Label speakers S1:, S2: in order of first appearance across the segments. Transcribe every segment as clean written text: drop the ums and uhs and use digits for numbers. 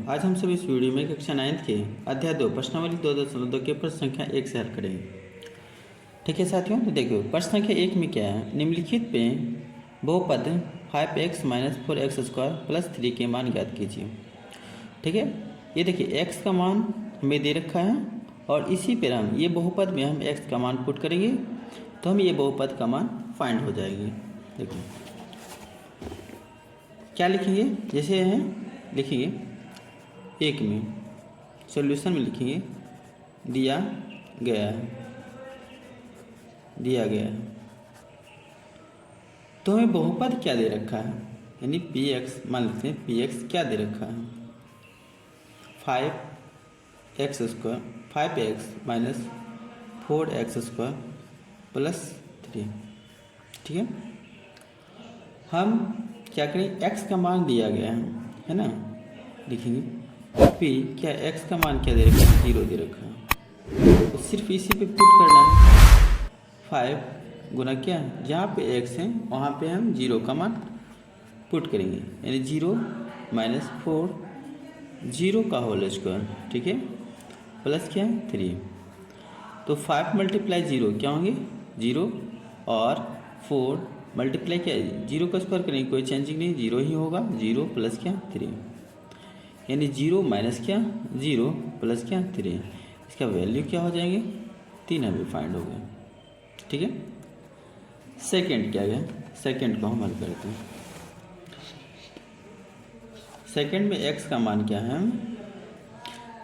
S1: आज हम सब इस वीडियो में कक्षा 9 के अध्याय 2 प्रश्नावली 2.2 के प्रश्न संख्या 1 से हल करेंगे। ठीक है साथियों, तो देखो प्रश्न संख्या 1 में क्या है, निम्नलिखित पे बहुपद 5x - 4x² + 3 के मान ज्ञात कीजिए। ठीक है, ये देखिए x का मान हमें दे रखा है और इसी पर हम ये बहुपद में हम x का मान पुट करेंगे तो हम ये बहुपद का मान फाइंड हो जाएगी। देखो क्या लिखेंगे, जैसे है लिखिए 1 में सॉल्यूशन में लिखेंगे दिया गया है तो हमें बहुपद क्या दे रखा है, यानी px मान लेते हैं px क्या दे रखा है 5x - 4x² + 3। ठीक है, हम क्या करें, x का मान दिया गया है ना, लिखेंगे p क्या x का मान क्या दे रखा है 0 दे रखा है तो सिर्फ इसी पे पुट करना है 5 गुना क्या जहाँ पे x है वहाँ पे हम 0 का मान पुट करेंगे, यानी 0 - 4 0 का होल स्क्वायर। ठीक है, प्लस क्या 3 तो 5 × 0 क्या होंगे 0 और 4 मल्टीप्लाई क्या है 0 का स्क्वायर करेंगे, कोई चेंजिंग नहीं 0 ही होगा, 0 प्लस क्या 3 यानी 0 माइनस क्या 0 प्लस क्या 3, इसका वैल्यू क्या हो जाएंगे 3 हमें फाइंड हो गया। ठीक है, सेकंड क्या है, सेकंड को हम हल करते हैं। सेकंड में x का मान क्या है,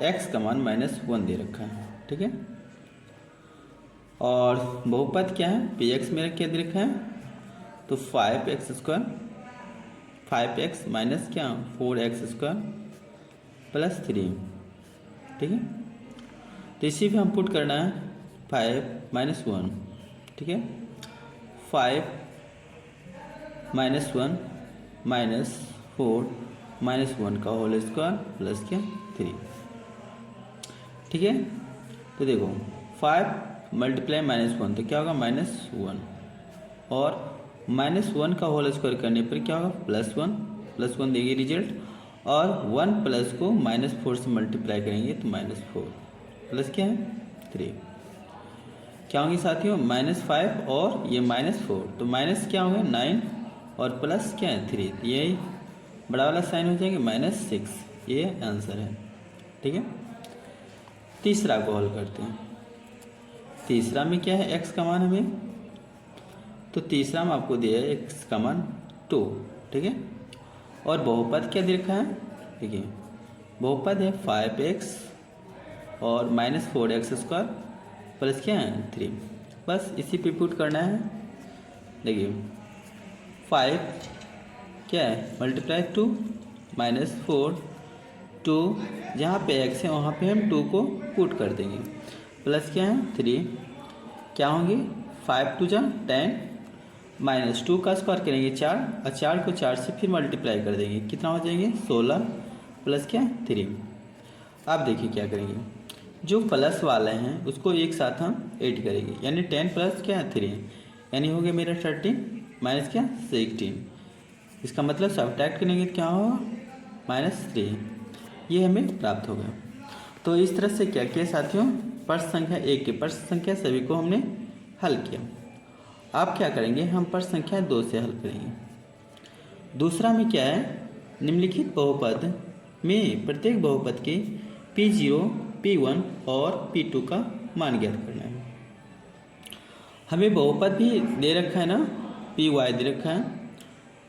S1: x का मान -1 दे रखा है। ठीक है, और बहुपद क्या है px मेरा क्या दे रखा है तो 5x² 5x माइनस क्या 4x² + 3। ठीक है, तो इसी पे हम पुट करना है 5 - 1। ठीक है, 5 - 1 - 4 - 1 का होल स्क्वायर प्लस क्या 3। ठीक है, तो देखो 5 × -1 तो क्या होगा -1 और -1 का होल स्क्वायर करने पर क्या होगा +1 देगी रिजल्ट, और 1 प्लस को -4 से मल्टीप्लाई करेंगे तो -4 प्लस क्या है 3 क्या होंगे साथियों -5 और ये -4 तो माइनस क्या होंगे 9 और प्लस क्या है 3, यही बड़ा वाला साइन हो जाएंगे -6, ये आंसर है। ठीक है, तीसरा को हल करते हैं। तीसरा में क्या है x का मान हमें, तो तीसरा में आपको दिया है x का मान 2। ठीक है, और बहुपद क्या दे रखा है, देखिए बहुपद है 5x और -4x² प्लस क्या है 3, बस इसी पे पुट करना है। देखिए 5 क्या है मल्टीप्लाई 2 -4 2 जहाँ पे x है वहाँ पे हम 2 को पुट कर देंगे, प्लस क्या है 3 क्या होंगे 5 × 2 = 10 -2 का स्क्वायर करेंगे 4 और 4 को 4 से फिर मल्टीप्लाई कर देंगे, कितना हो जाएंगे 16 प्लस क्या 3। अब देखिए क्या करेंगे, जो प्लस वाले हैं उसको एक साथ हम ऐड करेंगे, यानी 10 प्लस क्या 3 यानी हो गया मेरा 13 माइनस क्या 16, इसका मतलब सब्ट्रैक्ट करेंगे क्या होगा -3, ये हमें प्राप्त होगा। तो इस तरह से क्या किया साथियों, प्रश्न संख्या 1 के प्रश्न संख्या सभी को हमने हल किया। आप क्या करेंगे, हम प्रश्न संख्या 2 से हल करेंगे। दूसरा में क्या है, निम्नलिखित बहुपद में प्रत्येक बहुपद के P0 P1 और P2 का मान ज्ञात करना है। हमें बहुपद भी दे रखा है ना, Py दे रखा है,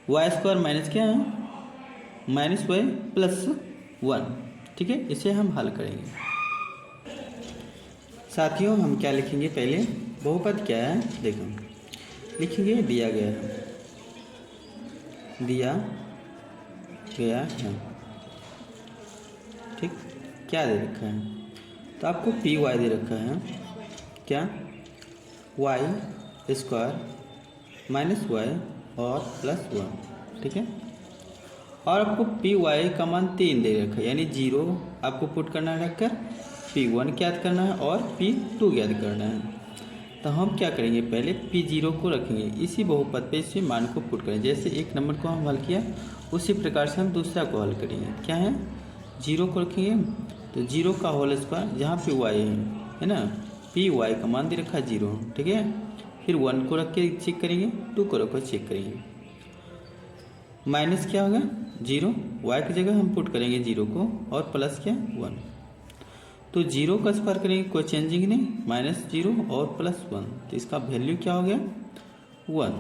S1: y² माइनस क्या है -y + 1। ठीक है, इसे हम हल करेंगे। साथियों हम क्या लिखेंगे, पहले बहुपद क्या है देखो लिखेंगे दिया गया है। ठीक, क्या दे रखा है, तो आपको Py दे रखा है क्या y² - y और +1। ठीक है, और आपको Py का मान 3 दे रखा है, यानी 0 आपको पुट करना है रखकर, P1 ज्ञात करना है और P2 ज्ञात करना है। तो हम क्या करेंगे, पहले P0 को रखेंगे, इसी बहुपद पे इसी मान को पुट करेंगे, जैसे एक नंबर को हम हल किया उसी प्रकार से हम दूसरा को हल करेंगे। क्या है जीरो को रखेंगे तो जीरो का होल स्क्वायर, जहाँ पे वाई है ना, पी वाई का मान दे रखा है जीरो, ठीक है। फिर 1 को रख के चेक करेंगे, 2 को रख कर चेक करेंगे। माइनस क्या होगा, जीरो, वाई की जगह हम पुट करेंगे जीरो को, और प्लस क्या 1। तो जीरो का स्क्वायर करेंगे, कोई चेंजिंग नहीं, माइनस जीरो और प्लस 1, तो इसका वैल्यू क्या हो गया 1,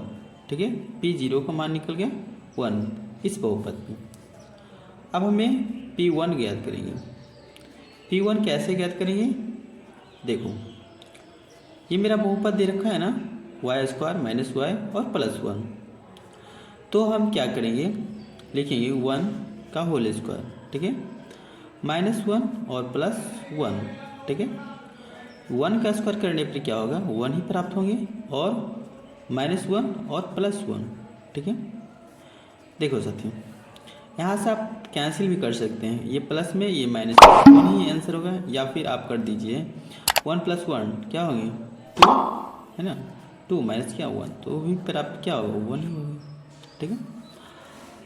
S1: ठीक है। पी जीरो का मान निकल गया 1 इस बहुपद में। अब हमें P1 ज्ञात करेंगे। P1 कैसे ज्ञात करेंगे, देखो ये मेरा बहुपद दे रखा है ना, वाई स्क्वायर माइनस वाई और प्लस 1। तो हम क्या करेंगे, लिखेंगे 1 का होल स्क्वायर, ठीक है, माइनस 1 और प्लस 1, ठीक है। 1 का स्क्वायर करने पर क्या होगा, 1 ही प्राप्त होंगे, और माइनस 1 और प्लस 1, ठीक है। देखो साथियों, यहाँ से आप कैंसिल भी कर सकते हैं, ये प्लस में ये माइनस 1 ही आंसर होगा, या फिर आप कर दीजिए 1 + 1 क्या होंगे 2, है ना, 2 माइनस क्या 1, तो भी फिर आप क्या होगा 1 ही होगा, ठीक है।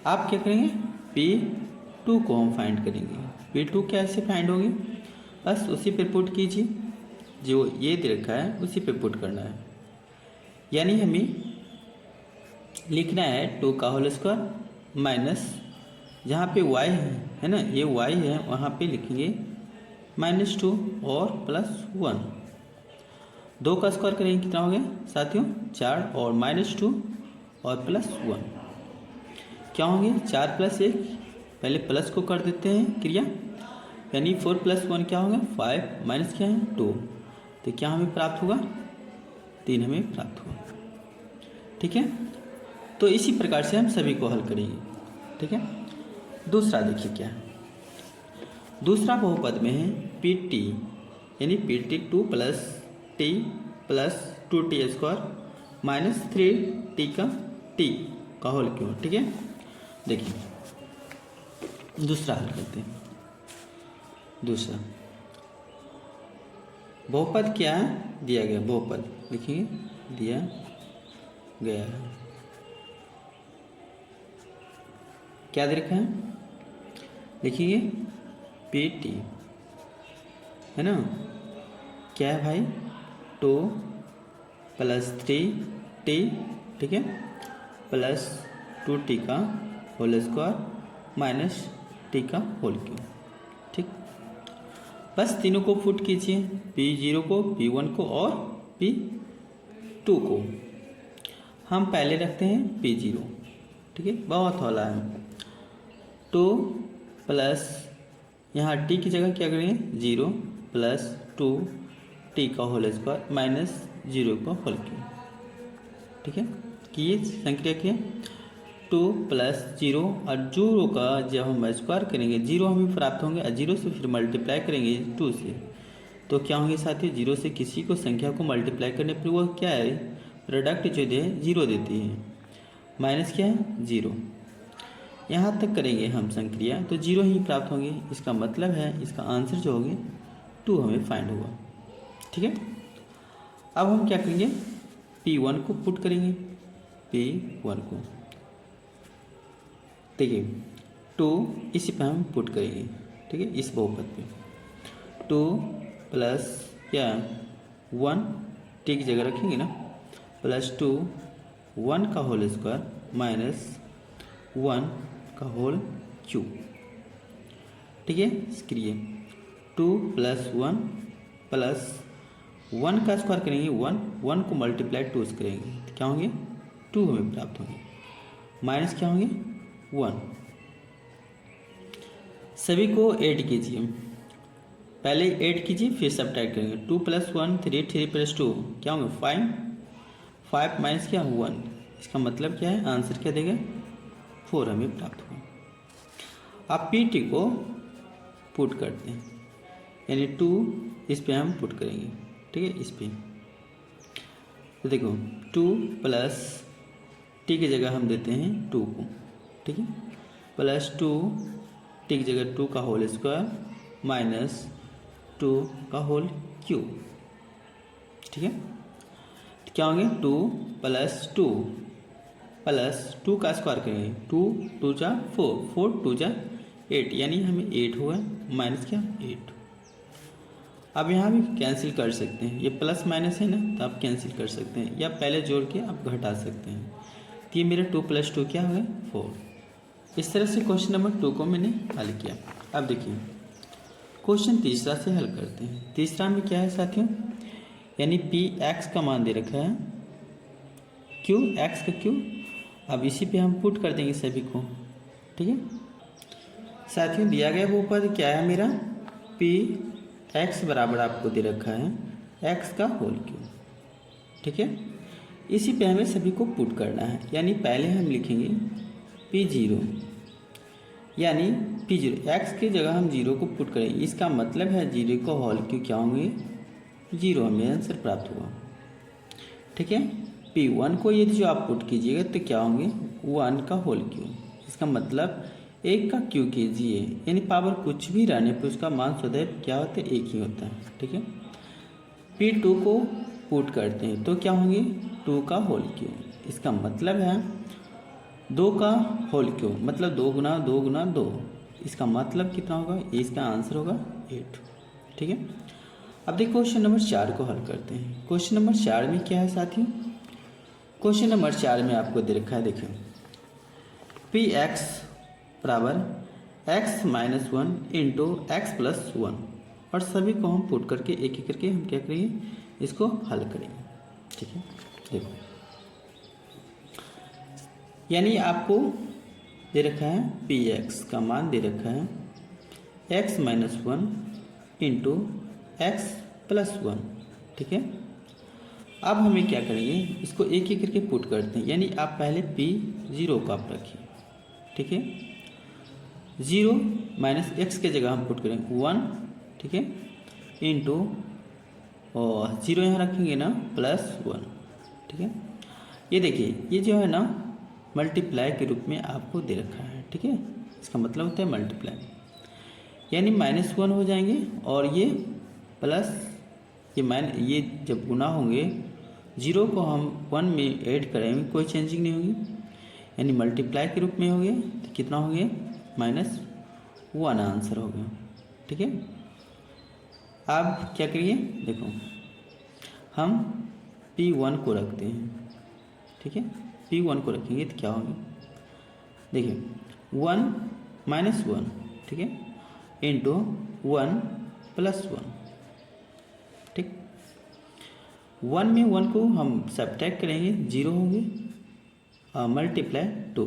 S1: आप क्या करेंगे, P2 को हम फाइंड करेंगे। P2 कैसे फाइंड होगी, बस उसी पे पुट कीजिए, जो ये दे रखा है उसी पे पुट करना है। यानी हमें लिखना है 2 का होल स्क्वायर माइनस, जहाँ पे y है ना, ये y है, वहाँ पे लिखेंगे -2 और +1। 2 का स्क्वायर करेंगे कितना हो गया साथियों 4, और -2 और +1 क्या होंगे 4 + 1, पहले प्लस को कर देते हैं क्रिया, यानी 4 + 1 क्या होगा 5, माइनस क्या है 2, तो क्या हमें प्राप्त होगा 3 हमें प्राप्त होगा, ठीक है। तो इसी प्रकार से हम सभी को हल करेंगे, ठीक है। दूसरा देखिए क्या है, दूसरा बहुपद में है PT, यानी PT 2 + T + 2T² minus 3T का होल क्यूब, ठीक है। देखिए दूसरा हल करते हैं। दूसरा बहुपद क्या है, दिया गया बहुपद लिखिए, दिया गया है, क्या दे रखा है, लिखिए PT है ना, क्या है भाई 2 + 3T, ठीक है, प्लस 2T का होल स्क्वायर माइनस T का होल क्यूब, ठीक। बस तीनों को पुट कीजिए, P0 को, P1 को और P2 को। हम पहले रखते हैं P0, ठीक है, बहुत हौला है। 2 प्लस यहाँ T की जगह क्या करेंगे 0 + 2T का होल स्क्वायर माइनस 0 का होल क्यूब, ठीक है। किए संक्रिया किए 2 + 0 और 0 का जब हम स्क्वायर करेंगे 0 हमें प्राप्त होंगे, और 0 से फिर मल्टीप्लाई करेंगे 2 से, तो क्या होंगे साथियों 0 से किसी को संख्या को मल्टीप्लाई करने पर वो क्या है प्रोडक्ट जो दे 0 देती है, माइनस क्या है 0। यहाँ तक करेंगे हम संक्रिया तो 0 ही प्राप्त होंगे, इसका मतलब है इसका आंसर जो होगी 2 हमें फाइंड होगा, ठीक है। अब हम क्या करेंगे P1 को पुट करेंगे, P1 को देखिए 2 इसी पे हम पुट करेंगे, ठीक है, इस बहुपद पे 2 प्लस क्या 1 T की जगह रखेंगे ना, +2 1 का होल स्क्वायर माइनस 1 का होल क्यूब, ठीक है। इसके लिए 2 + 1 प्लस 1 का स्क्वायर करेंगे 1 को मल्टीप्लाई 2 से करेंगे तो क्या होंगे 2 हमें प्राप्त होंगे, माइनस क्या होंगे 1। सभी को ऐड कीजिए, पहले ऐड कीजिए फिर सब्ट्रैक्ट करेंगे, 2 + 1 3, 3 + 2 क्या होंगे 5 माइनस क्या 1, इसका मतलब क्या है आंसर क्या देगा 4 हमें प्राप्त होगा। अब PT को पुट करते हैं, यानी 2 इस पे हम पुट करेंगे, ठीक है, इस पे तो देखो 2 प्लस T की जगह हम देते हैं 2 को, ठीक है, +2 T की जगह 2 का होल स्क्वायर माइनस 2 का होल क्यूब, ठीक है। तो क्या होंगे 2 + 2 प्लस 2 का स्क्वायर करेंगे 2 × 2 = 4, 4 × 2 = 8, यानी हमें 8 हुआ माइनस क्या 8। अब यहाँ भी कैंसिल कर सकते हैं, ये प्लस माइनस है ना, तो आप कैंसिल कर सकते हैं या पहले जोड़ के आप घटा सकते हैं। तो ये मेरा 2 + 2 क्या हो गया 4। इस तरह से क्वेश्चन नंबर 2 को मैंने हल किया। अब देखिए क्वेश्चन तीसरा से हल करते हैं। तीसरा में क्या है साथियों, यानी पी एक्स का मान दे रखा है, क्यू एक्स का क्यू। अब इसी पे हम पुट कर देंगे सभी को, ठीक है साथियों। दिया गया बहुपद क्या है मेरा, पी एक्स बराबर आपको दे रखा है एक्स का होल क्यू, ठीक है। इसी पे हमें सभी को पुट करना है, यानी पहले हम लिखेंगे P0, यानी P0 एक्स की जगह हम 0 को पुट करेंगे। इसका मतलब है 0 का होल क्यू क्या होंगे 0, हमें आंसर प्राप्त हुआ, ठीक है। P1 को यदि जो आप पुट कीजिएगा तो क्या होंगे 1 का होल क्यू। इसका मतलब 1 का क्यू कीजिए, यानी पावर कुछ भी रहने पर उसका मान सदैव क्या होता है 1 ही होता है, ठीक है। P2 को पुट करते हैं तो क्या होंगे 2 का होल क्यू। इसका मतलब है 2 का होल क्यू, मतलब 2 गुना 2 गुना 2। इसका मतलब कितना होगा, इसका आंसर होगा 8, ठीक है। अब देखिए क्वेश्चन नंबर 4 को हल करते हैं। क्वेश्चन नंबर 4 में क्या है साथियों, क्वेश्चन नंबर 4 में आपको दे रखा है, देखिए पी एक्स बराबर x - 1 इंटू एक्स प्लस 1, और सभी को हम पुट करके एक एक करके हम क्या करेंगे इसको हल करेंगे, ठीक है। देखो यानी आपको दे रखा है पी एक्स का मान दे रखा है x - 1 इंटू एक्स प्लस 1, ठीक है। अब हमें क्या करेंगे इसको एक एक करके पुट करते हैं, यानी आप पहले P0 का आप रखिए, ठीक है। 0 माइनस एक्स के जगह हम पुट करेंगे 1, ठीक है, इंटू और 0 यहाँ रखेंगे ना प्लस 1, ठीक है। ये देखिए ये जो है ना मल्टीप्लाई के रूप में आपको दे रखा है, ठीक है। इसका मतलब होता है मल्टीप्लाई, यानी -1 हो जाएंगे और ये प्लस ये जब गुना होंगे 0 को हम 1 में ऐड करेंगे कोई चेंजिंग नहीं होगी, यानी मल्टीप्लाई के रूप में हो गया तो कितना हो गया -1 आंसर हो गया, ठीक है। अब क्या करिए देखो हम P1 को रखते हैं, ठीक है। P1 को रखेंगे तो क्या होगा, देखिए 1 - 1, ठीक है, इंटू 1 + 1, ठीक। 1 में 1 को हम सब्ट्रैक्ट करेंगे 0 होंगे, मल्टीप्लाई 2,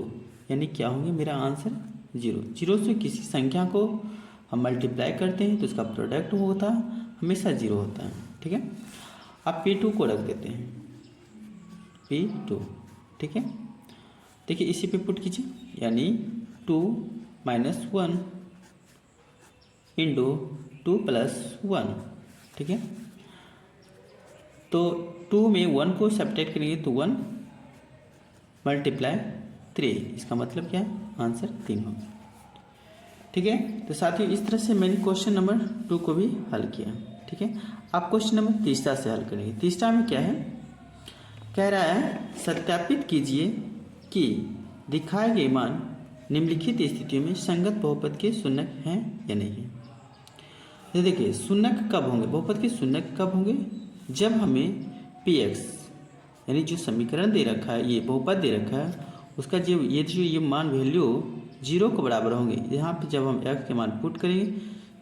S1: यानी क्या होंगे मेरा आंसर 0। 0 से किसी संख्या को हम मल्टीप्लाई करते हैं तो उसका प्रोडक्ट होता है हमेशा 0 होता है, ठीक है। अब P2 को रख देते हैं P2, ठीक है। देखिए इसी पे पुट कीजिए, यानी 2 - 1 इंटू 2 + 1, ठीक है। तो 2 में 1 को सब्ट्रैक्ट करेंगे तो 1 × 3, इसका मतलब क्या है आंसर 3 होगा, ठीक है। तो साथियों इस तरह से मैंने क्वेश्चन नंबर 2 को भी हल किया, ठीक है। आप क्वेश्चन नंबर तीसरा से हल करेंगे। तीसरा में क्या है, कह रहा है सत्यापित कीजिए कि दिखाए गए मान निम्नलिखित स्थितियों में संगत बहुपद के शून्यक हैं या नहीं है। तो देखिए शून्यक कब होंगे, बहुपद के शून्यक कब होंगे, जब हमें Px यानी जो समीकरण दे रखा है ये बहुपद दे रखा है उसका जो ये मान वैल्यू 0 के बराबर होंगे। यहाँ पे जब हम x के मान पुट करेंगे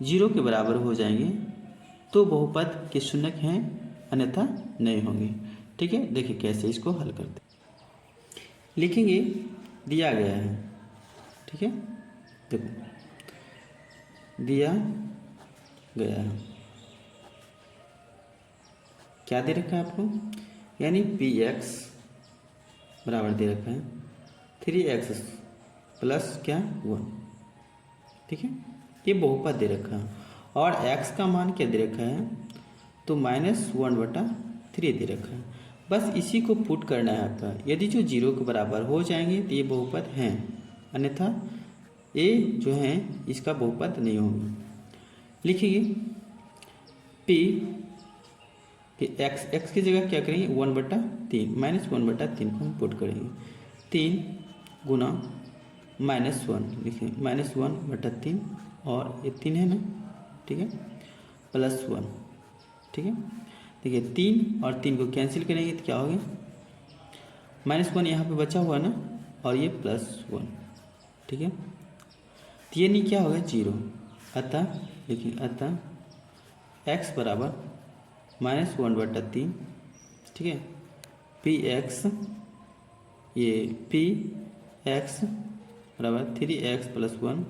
S1: 0 के बराबर हो जाएंगे तो बहुपद के शून्यक हैं, अन्यथा नहीं होंगे, ठीक है। देखिए कैसे इसको हल करते लिखेंगे, दिया गया है, ठीक है। देखो दिया गया है, क्या दे रखा है आपको, यानी Px बराबर दे रखा है 3x प्लस क्या 1, ठीक है। ये बहुपद दे रखा है और x का मान क्या दे रखा है तो -1/3 दे रखा है। बस इसी को पुट करना है आपका, यदि जो 0 के बराबर हो जाएंगे तो ये बहुपद हैं, अन्यथा ये जो हैं इसका बहुपद नहीं होंगे। लिखिए P कि x की जगह क्या करेंगे 1/3 -1/3 को हम पुट करेंगे 3 गुना -1 लिखिए, -1/3 और ये 3 है ना, ठीक है, +1, ठीक है। देखिए 3 और 3 को कैंसिल करेंगे तो क्या होगा, -1 यहाँ पे बचा हुआ ना, और ये +1, ठीक है। तो ये नहीं क्या होगा 0, अतः देखिए, अतः x बराबर -1/3, ठीक है, px, ये px बराबर 3x + 1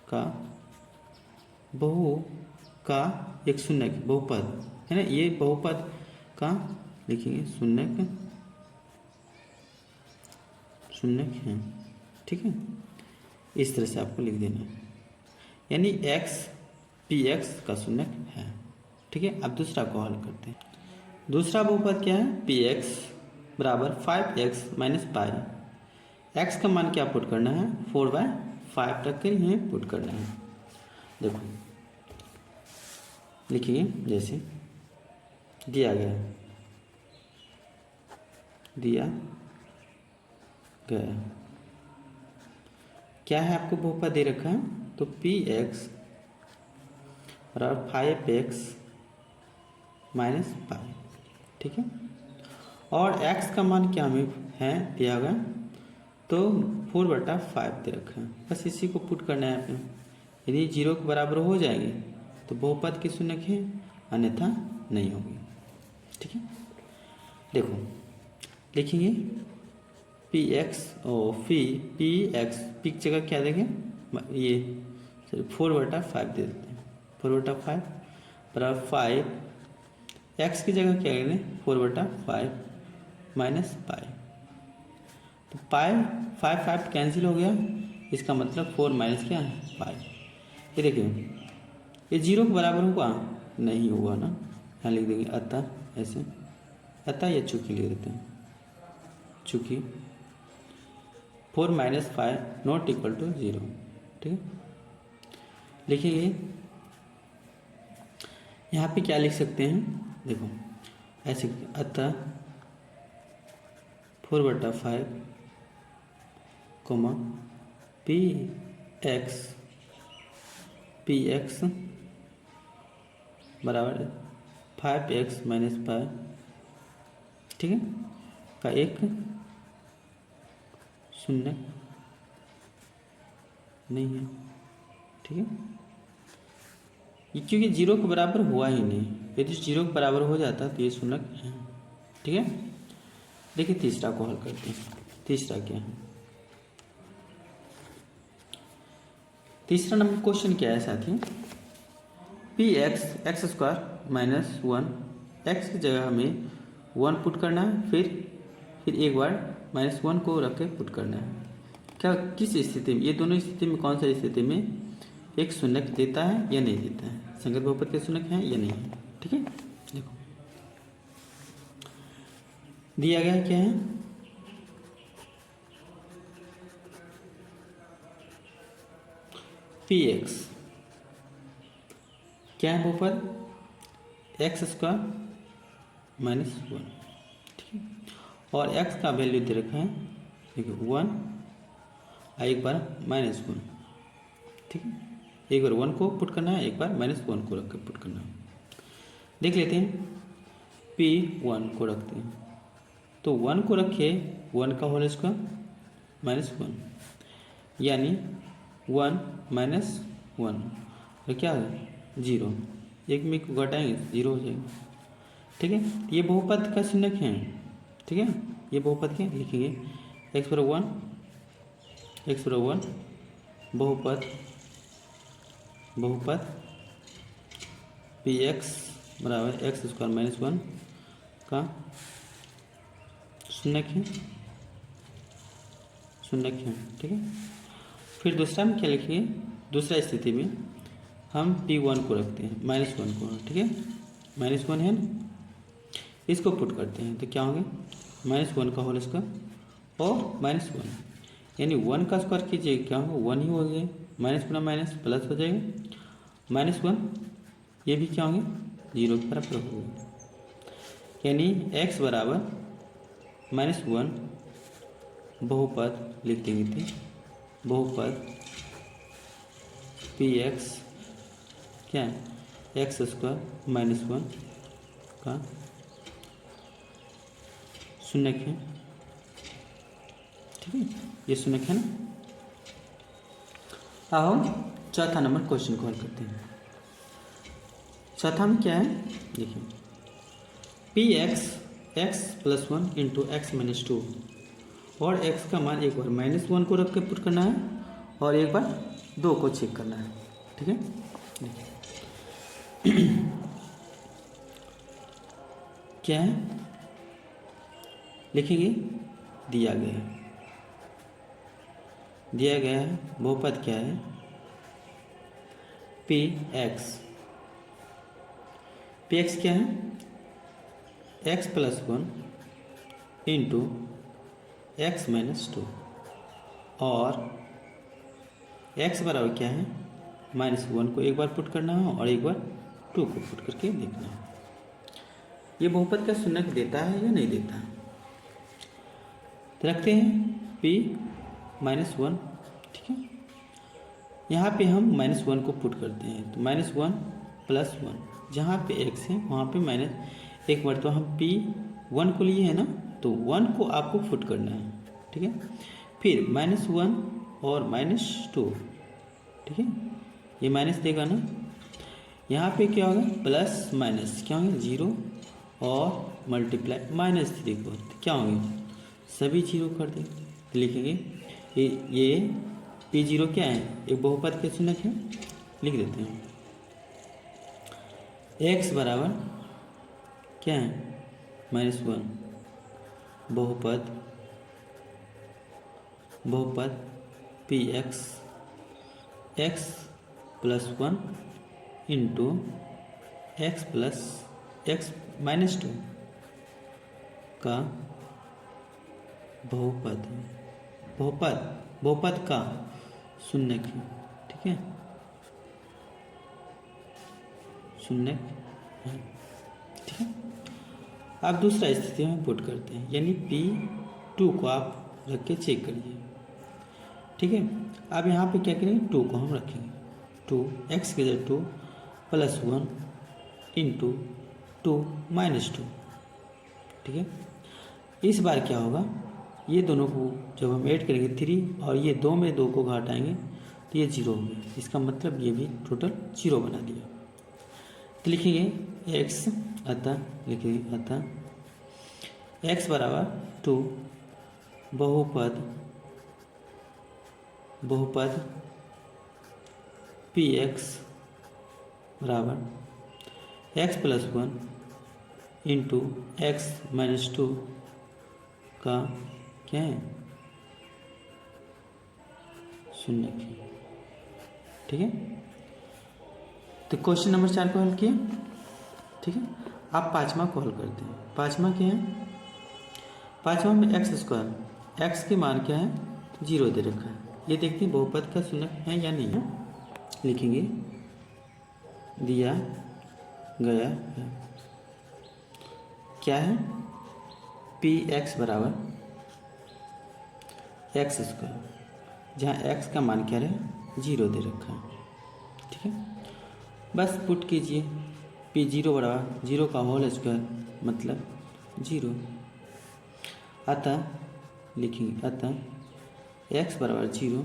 S1: का बहु का एक शून्यक बहुपद है ना, ये बहुपद का लिखेंगे शून्यक है, ठीक है। इस तरह से आपको लिख देना है, यानी x px का शून्यक है, ठीक है। अब दूसरा को हल करते हैं। दूसरा बहुपद क्या है, px बराबर 5x - पाई। x का मान क्या पुट करना है, 4/5 रख कर यहीं पुट करना है। देखो लिखिए, जैसे दिया गया क्या है, आपको बहुपद दे रखा है, तो px बराबर 5x - पाई, ठीक है। और x का मान क्या हमें है दिया गया, तो 4/5 दे रखा है, बस इसी को पुट करना है आपने। यदि 0 के बराबर हो जाएंगे तो बहुपद की शून्यक है, अन्यथा नहीं होगी, ठीक है। देखो लिखेंगे px और px की जगह क्या देंगे, ये 4/5 दे देते हैं, 4/5 बराबर 5, x की जगह क्या करें 4/5 - पाई, तो पाई 5 कैंसिल हो गया, इसका मतलब 4 माइनस क्या है पाई। ये देखिए, ये 0 के बराबर होगा, नहीं हुआ ना, यहाँ लिख देंगे अतः, ऐसे अतः या चूंकि लिख देते हैं, चूंकि 4 - 5 नॉट इक्वल टू 0, ठीक है। लिखिए यहाँ पे क्या लिख सकते हैं, देखो ऐसे, अतः 4/5 px बराबर 5x - पाई, ठीक है, का एक शून्य नहीं है, ठीक है। ये क्योंकि 0 के बराबर हुआ ही नहीं, यदि 0 के बराबर हो जाता तो ये शून्य है, ठीक है। देखिए तीसरा को हल करते हैं। तीसरा क्या है, तीसरा नंबर क्वेश्चन क्या है साथियों, px x² - 1, x की जगह हमें 1 पुट करना है, फिर एक बार -1 को रख के पुट करना है। क्या किस स्थिति में, ये दोनों स्थिति में कौन सा स्थिति में एक शून्यक देता है या नहीं देता है, संगत बहुपद के शून्यक है या नहीं है, ठीक है। देखो दिया गया क्या है, px क्या है बहुपद x² - 1, ठीक है, और x का वैल्यू दे रखा है, देखिए 1, एक बार -1, ठीक है, एक बार 1 को पुट करना है, एक बार -1 को रख कर पुट करना है। देख लेते हैं, p1 को रखते हैं, तो 1 को रखे 1 का होल स्क्वायर -1, यानी 1 - 1 तो क्या है 0, एक में को घटाएंगे 0 हो जाएगा, ठीक है। ये बहुपद का शून्यक है, ठीक है, ये बहुपद के लिखेंगे x/1 बहुपद px बराबर x² - 1 का शून्यक है, ठीक है। फिर दूसरा में क्या लिखेंगे, दूसरा स्थिति में हम p1 को रखते हैं, -1 को, ठीक है, -1 है ना, इसको पुट करते हैं तो क्या होंगे -1 का होल स्क्वायर और -1, यानी 1 का स्क्वायर कीजिए क्या होगा 1 ही हो गया, माइनस गुना माइनस प्लस हो जाएगा, -1 ये भी क्या होंगे 0 की बराबर होगा, यानी x बराबर -1 बहुपद लिख देंगे थे बहुपद पी एक्स क्या है, एक्स स्क्वायर माइनस वन का शून्य है। ठीक है, ये शून्य है ना। अब हम चौथा नंबर क्वेश्चन को हल करते हैं। चौथा में क्या है, देखिए P x x plus one into x minus two, और एक्स का मान एक बार माइनस वन को रख के पुट करना है और एक बार दो को चेक करना है। ठीक है, क्या है लिखेंगे, दिया गया है बहुपद क्या है, पी एक्स क्या है, x plus one into x minus two, और एक्स बराबर क्या है, माइनस वन को एक बार पुट करना है और एक बार टू को पुट करके देखना है। ये बहुपद का शून्य देता है या नहीं देता है, तो रखते हैं p माइनस वन। ठीक है, यहाँ पे हम माइनस वन को पुट करते हैं, तो माइनस वन प्लस वन, जहाँ पे x है वहाँ पे माइनस एक बार, तो हम p वन को लिए हैं ना, तो वन को आपको पुट करना है। ठीक है, फिर माइनस वन और माइनस टू। ठीक है, ये माइनस देगा ना, यहाँ पे क्या होगा, प्लस माइनस क्या होंगे, जीरो और मल्टीप्लाई माइनस थ्री को क्या होंगे, सभी जीरो कर देंगे। तो लिखेंगे ये पी जीरो क्या है, एक बहुपद के शून्य है, लिख देते हैं एक्स बराबर क्या है, माइनस वन, बहुपद P x x plus one into x plus x minus two का बहुपद का शून्य की। ठीक है, शून्य। ठीक है, आप दूसरा स्थिति में पुट करते हैं, यानी P2 को आप रख के चेक करिए। ठीक है, अब यहाँ पे क्या करेंगे, 2 को हम रखेंगे, 2 एक्स के जगह 2 प्लस वन इंटू 2 माइनस 2। ठीक है, इस बार क्या होगा, ये दोनों को जब हम ऐड करेंगे 3 और ये 2 में 2 को घटाएंगे तो ये 0 हो गया, इसका मतलब ये भी टोटल 0 बना दिया। तो लिखेंगे x, अतः लिखेंगे अतः x बराबर 2 बहुपद पी एक्स बराबर x plus one into x minus two का क्या है, शून्य की। ठीक है, तो क्वेश्चन नंबर 4 को हल किया। ठीक है, आप पाँचवा को हल करते हैं। पाँचवा क्या है, पाँचवा में एक्स स्क्वायर, एक्स के मान क्या है, 0 दे रखा है, ये देखते हैं बहुपद का शून्य है या नहीं है। लिखेंगे दिया गया है, क्या है, पी एक्स बराबर एक्स स्क्वायर, जहाँ एक्स का मान क्या है, 0 दे रखा है। ठीक है, बस पुट कीजिए, पी 0 बराबर 0 का होल स्क्वायर मतलब 0। अतः लिखेंगे अतः एक्स बराबर 0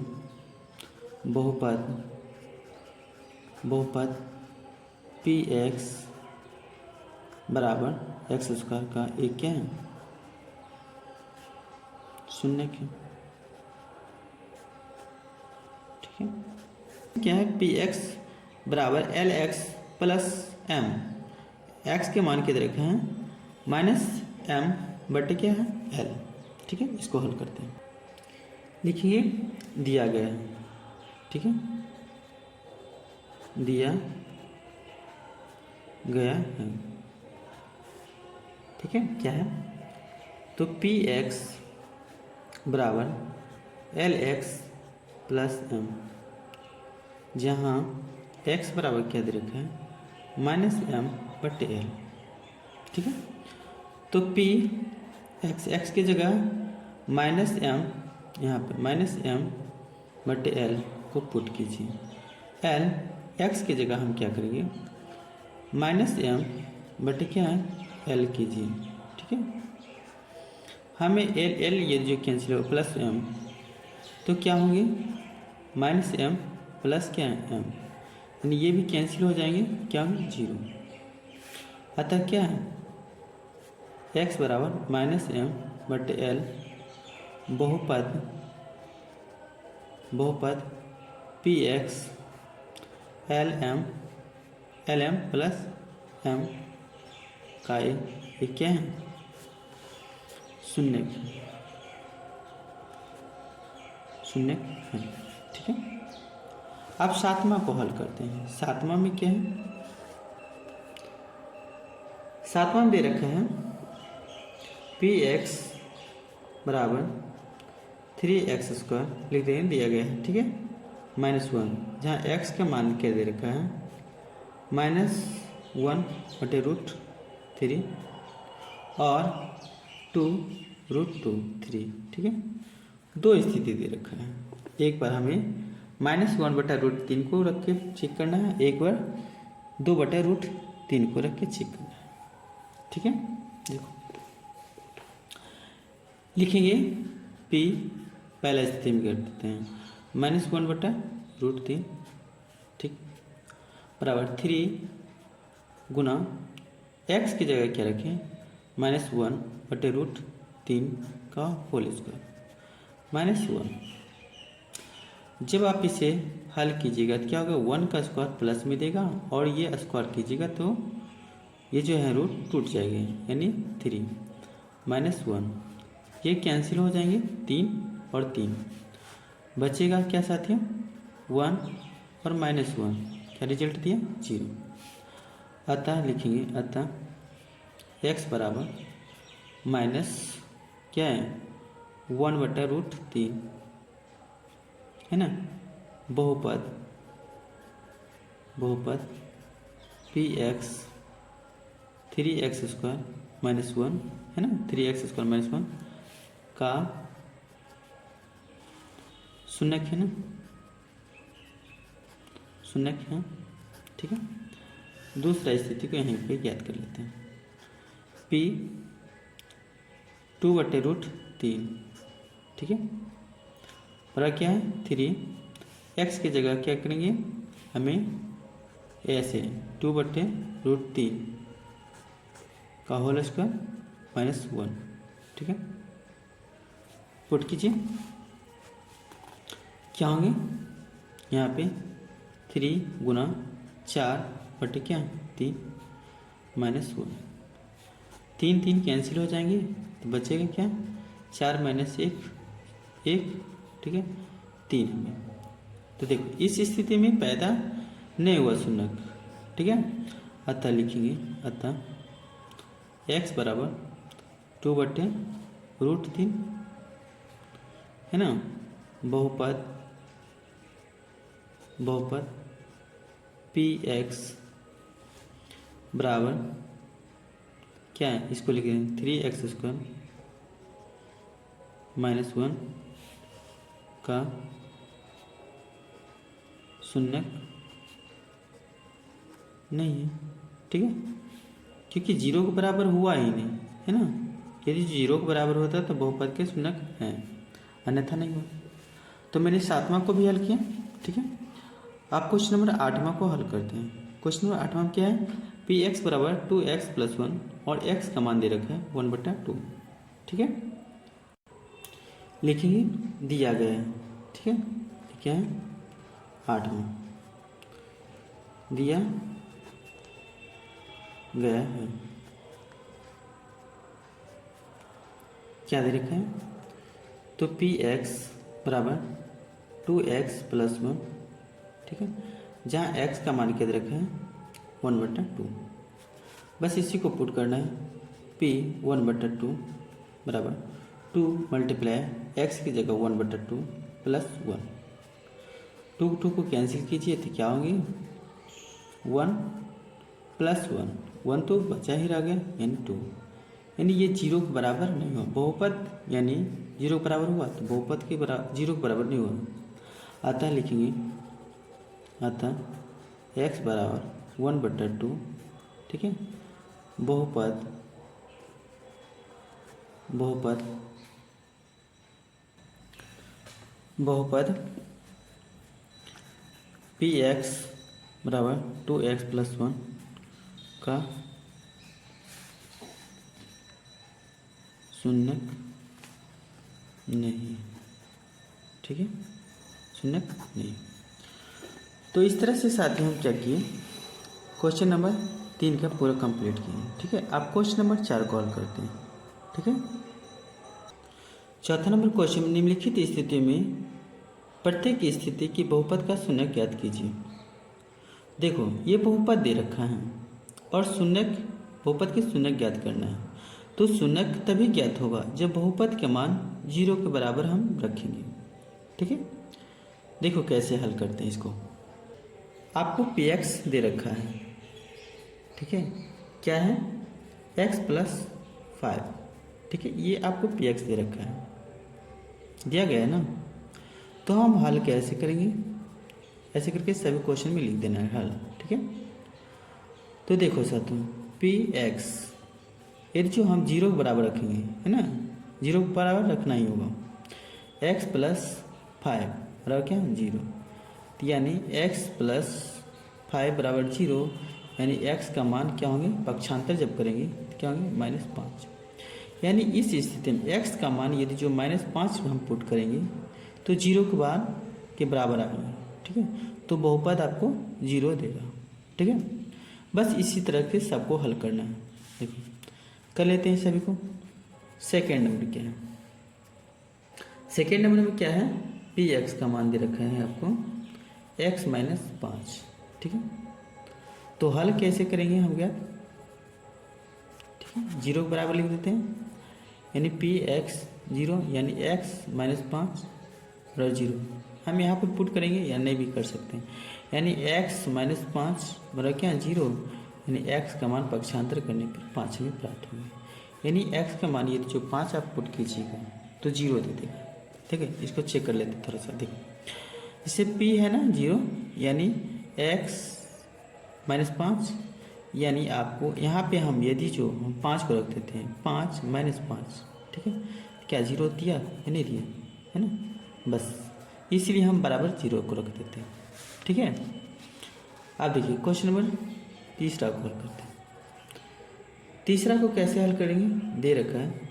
S1: बहुपद पी एक्स बराबर एक्स स्क्वायर का एक क्या है, शून्य क्यों। ठीक है, क्या है, पी एक्स बराबर L X plus M, X के मान किधर रखे हैं, माइनस एम बटे क्या है, एल। ठीक है, इसको हल करते हैं। लिखिए दिया गया है। ठीक है, दिया गया है। ठीक है, क्या है, तो पी एक्स बराबर एल एक्स प्लस एम, जहाँ एक्स बराबर क्या दे रखा है, माइनस एम बटे एल। ठीक है, तो पी एक्स, एक्स की जगह माइनस एम, यहाँ पे माइनस एम बटे एल को पुट कीजिए। एल एक्स की जगह हम क्या करेंगे, माइनस एम बटे क्या है एल कीजिए। ठीक है, हमें एल एल ये जो कैंसिल हो प्लस एम, तो क्या होंगे माइनस एम प्लस क्या है एम, यानी ये भी कैंसिल हो जाएंगे, क्या होंगे जीरो। अतः क्या है एक्स बराबर माइनस एम बटे एल बहुपद P X L M plus M का ये क्या है शून्य है। ठीक है, अब सातवां को हल करते हैं। सातवां में क्या है, सातवां में दे रखा है पी एक्स बराबर 3x² लिख देंगे, दिया गया है। ठीक है, -1, जहाँ x का मान क्या दे रखा है -1 बटे √3 और 2√2 3। ठीक है, दो स्थिति दे रखा है। एक बार हमें -1 बटा √3 को रख के चेक करना है, एक बार 2 बटा √3 को रख के चेक करना है। ठीक है, देखो लिखेंगे p पहला स्थिति में कर देते हैं -1 बटा √3, ठीक, बराबर 3 गुना x की जगह क्या रखें -1 बटे √3 का होल स्क्वायर -1। जब आप इसे हल कीजिएगा तो क्या होगा 1 का स्क्वायर प्लस में देगा और ये स्क्वायर कीजिएगा तो ये जो है रूट टूट जाएगी, यानी 3 -1 ये कैंसिल हो जाएंगे, 3 और 3 बचेगा क्या साथियों 1 और -1, क्या रिजल्ट दिया 0। अतः लिखेंगे अतः x बराबर माइनस क्या है 1 बटा √3 है ना, बहुपद px 3x² -1 है ना, 3x² -1 का शून्य है ना, शून्य है। ठीक है, दूसरा स्थिति को यहीं पे ज्ञात कर लेते हैं p 2 बटे √3। ठीक है, और क्या है 3, x की जगह क्या करेंगे हमें ऐसे 2 बटे √3 का होल स्क्वायर -1। ठीक है, पुट कीजिए, क्या होंगे यहाँ पे 3 गुना 4 बटे क्या 3 -1, 3 3 कैंसिल हो जाएंगे तो बचेगा क्या 4 - 1 ठीक है 3 में। तो देखो इस स्थिति में पैदा नहीं हुआ शून्य। ठीक है, अतः लिखेंगे अतः x बराबर 2 बटे √3 है ना, बहुपद px बराबर क्या है, इसको लिखेंगे 3x² -1 का शून्य नहीं है। ठीक है, क्योंकि 0 के बराबर हुआ ही नहीं है ना, यदि 0 के बराबर होता तो बहुपद के शून्य हैं, अन्यथा नहीं हुआ। तो मैंने 7वां को भी हल किया। ठीक है, आप क्वेश्चन नंबर 8वां को हल करते हैं। क्वेश्चन नंबर 8वां क्या है, px बराबर 2x + 1 और x का मान दे रखा है 1/2। ठीक है, लिखेंगे दिया गया है। ठीक है, क्या है 8वां दिया गया है, क्या दे रखा है, तो px बराबर 2x + 1। ठीक है, जहाँ x का मान क्या दे रखा है 1/2, बस इसी को पुट करना है p 1/2 बराबर 2 × x की जगह 1/2 + 1, 2 2 को कैंसिल कीजिए तो क्या होंगे 1 + 1, 1 तो बचा ही रह गया यानी 2, यानी ये 0 के बराबर नहीं हुआ बहुपद, यानी 0 के बराबर हुआ तो बहुपद के बराबर 0 के बराबर नहीं हुआ। अतः लिखेंगे, अतः x बराबर 1/2, ठीक है, बहुपद पी एक्स बराबर 2x + 1 का शून्यक नहीं, ठीक है, शून्यक नहीं। तो इस तरह से साथियों हम क्या किए, क्वेश्चन नंबर 3 का पूरा कंप्लीट किए, ठीक है। आप क्वेश्चन नंबर 4 को हल करते हैं, ठीक है। चौथा नंबर क्वेश्चन में निम्नलिखित स्थिति में प्रत्येक स्थिति की बहुपद का शून्यक ज्ञात कीजिए। देखो ये बहुपद दे रखा है और शून्यक, बहुपद के शून्यक ज्ञात करना है। तो शून्यक तभी ज्ञात होगा जब बहुपद के मान 0 के बराबर हम रखेंगे, ठीक है। देखो कैसे हल करते हैं इसको। आपको px दे रखा है, ठीक है, क्या है, x + 5, ठीक है, ये आपको px दे रखा है, दिया गया है ना। तो हम हल कैसे करेंगे, ऐसे करके सभी क्वेश्चन में लिख देना है हल, ठीक है। तो देखो साथियों, px यदि जो हम 0 के बराबर रखेंगे, है ना, 0 के बराबर रखना ही होगा, x + 5 बराबर क्या, 0, यानी x + 5 बराबर 0, यानी x का मान क्या होंगे, पक्षांतर जब करेंगे तो क्या होंगे, -5। यानी इस स्थिति में x का मान यदि जो -5 हम पुट करेंगे तो 0 के बाद के बराबर आएंगे, ठीक है। तो बहुपद आपको 0 देगा, ठीक है। बस इसी तरह के सबको हल करना है। देखिए कर लेते हैं सभी को। सेकेंड नंबर क्या है, सेकेंड नंबर में क्या है, px का मान दे रखा है आपको x - 5, ठीक है। तो हल कैसे करेंगे हम क्या, ठीक है, 0 के बराबर लिख देते हैं, यानी px 0 यानी x - 5 बराबर 0। हम यहाँ पे पुट करेंगे या नहीं भी कर सकते हैं, यानी x - 5 बराबर क्या, 0, यानी x का मान पक्षांतर करने पर 5 में प्राप्त होंगे। यानी x का मान यदि जो 5 आप पुट कीजिएगा तो 0 दे देगा, ठीक है। इसको चेक कर लेते हैं थोड़ा सा। देखो इससे p है ना 0, यानी x - 5, यानी आपको यहाँ पे हम यदि जो हम 5 को रख देते हैं, 5 - 5, ठीक है, क्या 0 दिया या नहीं दिया, है ना, बस इसीलिए हम बराबर 0 को रख देते हैं, ठीक है। अब देखिए क्वेश्चन नंबर तीसरा को हल करते हैं। तीसरा को कैसे हल करेंगे, दे रखा है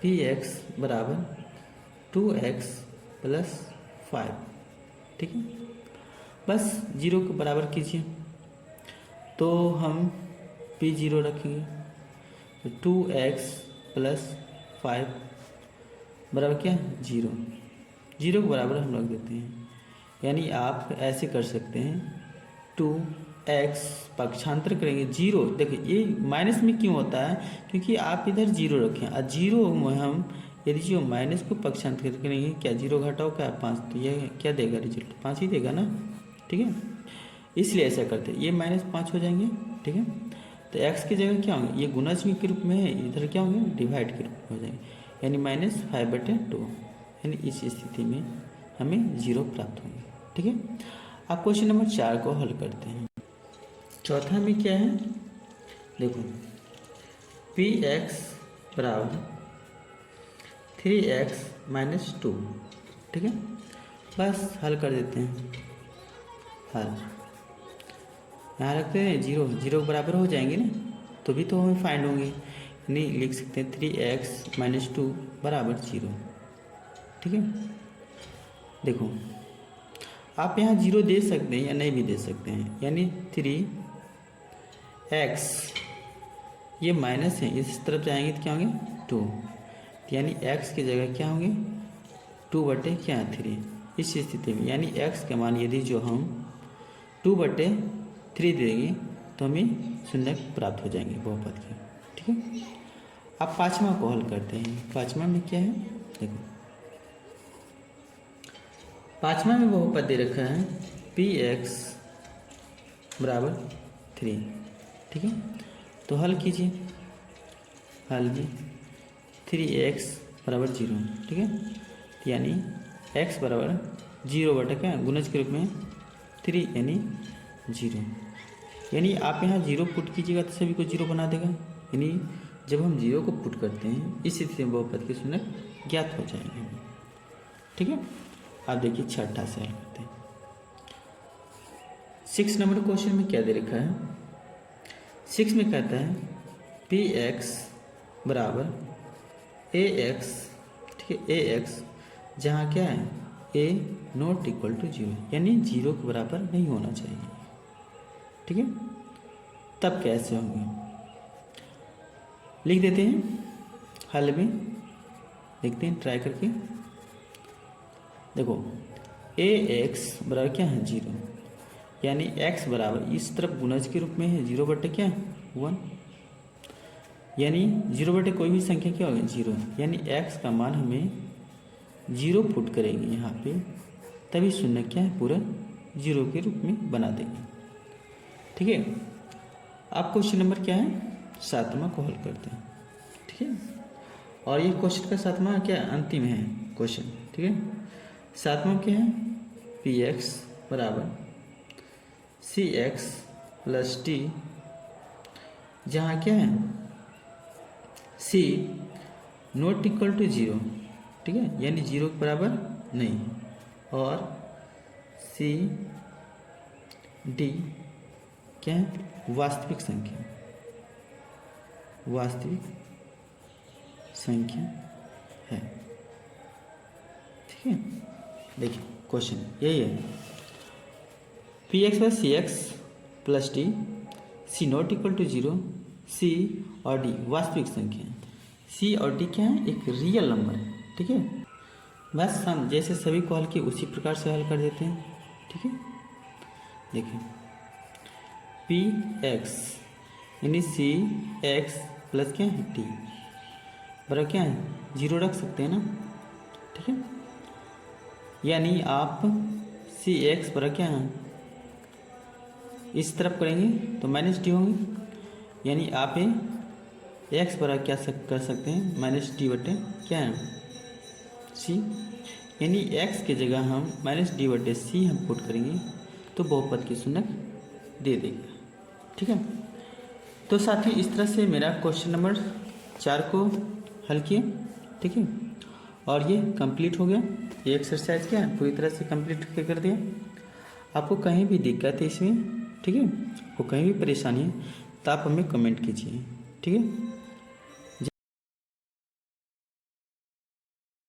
S1: px बराबर 2x + 5, ठीक है। बस 0 के बराबर कीजिए, तो हम p0 रखेंगे, तो 2x + 5 बराबर क्या, 0, 0 के बराबर हम रख देते हैं। यानी आप ऐसे कर सकते हैं, 2x पक्षांतर करेंगे 0, देखिए ये माइनस में क्यों होता है, क्योंकि आप इधर 0 रखें और 0 में हम यदि जो माइनस को पक्षांतर करेंगे, क्या 0 घटाओ क्या 5, तो ये क्या देगा, रिजल्ट 5 ही देगा ना, ठीक है। इसलिए ऐसा करते हैं, ये -5 हो जाएंगे, ठीक है। तो x की जगह क्या होंगे, ये गुणज के रूप में है, इधर क्या होंगे, डिवाइड के रूप में हो जाएंगे, यानी -5/2, यानी इस स्थिति में हमें 0 प्राप्त होंगे, ठीक है। अब क्वेश्चन नंबर 4 को हल करते हैं। चौथा में क्या है, देखो px बराबर 3x - 2, ठीक है। बस हल कर देते हैं, हल यहाँ रखते हैं, 0 0 के बराबर हो जाएंगे ना, तो भी तो हमें फाइंड होंगे, नहीं लिख सकते हैं 3x - 2 बराबर 0, ठीक है। देखो आप यहाँ 0 दे सकते हैं या नहीं भी दे सकते हैं, यानी 3x ये माइनस है, इस तरफ जाएंगे तो क्या होंगे 2, यानी x की जगह क्या होंगे 2/3। इस स्थिति में यानी x के मान यदि जो हम 2/3 देंगे तो हमें शून्य प्राप्त हो जाएंगे बहुपद के, ठीक है। अब पाँचवा को हल करते हैं। पाँचवा में क्या है, देखो पाँचवा में बहुपद दे रखा है px बराबर 3, ठीक है। तो हल कीजिए, हल में 3x बराबर 0, ठीक है, यानी x बराबर जीरो बटा क्या गुणज के रूप में 3 यानी 0। यानी आप यहाँ जीरो पुट कीजिएगा तो सभी को जीरो बना देगा। यानी जब हम जीरो को पुट करते हैं इस स्थिति में बहुपद के शून्य ज्ञात हो जाएंगे। ठीक है, आप देखिए छठा से हल करते हैं। 6 नंबर क्वेश्चन में क्या दे रखा है? 6 में कहता है पी एक्स बराबर ए एक्स, ठीक है, ए एक्स जहाँ क्या है ए नॉट इक्वल टू 0, यानी 0 के बराबर नहीं होना चाहिए। ठीक है, तब कैसे होंगे लिख देते हैं, हल में देखते हैं ट्राई करके। देखो ए एक्स बराबर क्या है 0, यानी x बराबर इस तरफ गुणज के रूप में है 0 बटे क्या 1, यानी 0 बटे कोई भी संख्या क्या होगी 0, यानी x का मान हमें 0 पुट करेंगे यहाँ पे, तभी शून्य क्या है पूरा 0 के रूप में बना देंगे। ठीक है, अब क्वेश्चन नंबर क्या है 7वां को हल करते हैं। ठीक है, और ये क्वेश्चन का 7वां क्या अंतिम है क्वेश्चन। ठीक है, 7वां क्या है पी एक्स बराबर सी एक्स प्लस टी, जहाँ क्या है सी नॉट इक्वल टू 0, ठीक है, यानी 0 के बराबर नहीं, और सी डी क्या है वास्तविक संख्या, वास्तविक संख्या है। ठीक है, देखिए क्वेश्चन यही है P X by C X plus T, C not equal to 0, C और डी वास्तविक संख्या है। सी और डी क्या है एक रियल नंबर है। ठीक है, बस हम जैसे सभी को हल किए उसी प्रकार से हल कर देते हैं। ठीक है, देखिए पी एक्स यानी सी एक्स प्लस क्या है टी बराबर क्या है 0 रख सकते हैं ना। ठीक है, यानी आप सी एक्स बराबर क्या है इस तरफ करेंगे तो माइनस टी होंगे, यानी आप एक्स बराबर क्या कर सकते हैं माइनस टी बटे क्या है सी, यानी एक्स की जगह हम माइनस डी बटे सी हम पुट करेंगे तो बहुपद की शून्य दे देगा। ठीक है, तो साथ ही इस तरह से मेरा क्वेश्चन नंबर 4 को हल किए। ठीक है, और ये कंप्लीट हो गया, ये एक्सरसाइज क्या है पूरी तरह से कंप्लीट कर दिया। आपको कहीं भी दिक्कत है इसमें, ठीक है, आपको कहीं भी परेशानी है तो आप हमें कमेंट कीजिए। ठीक है।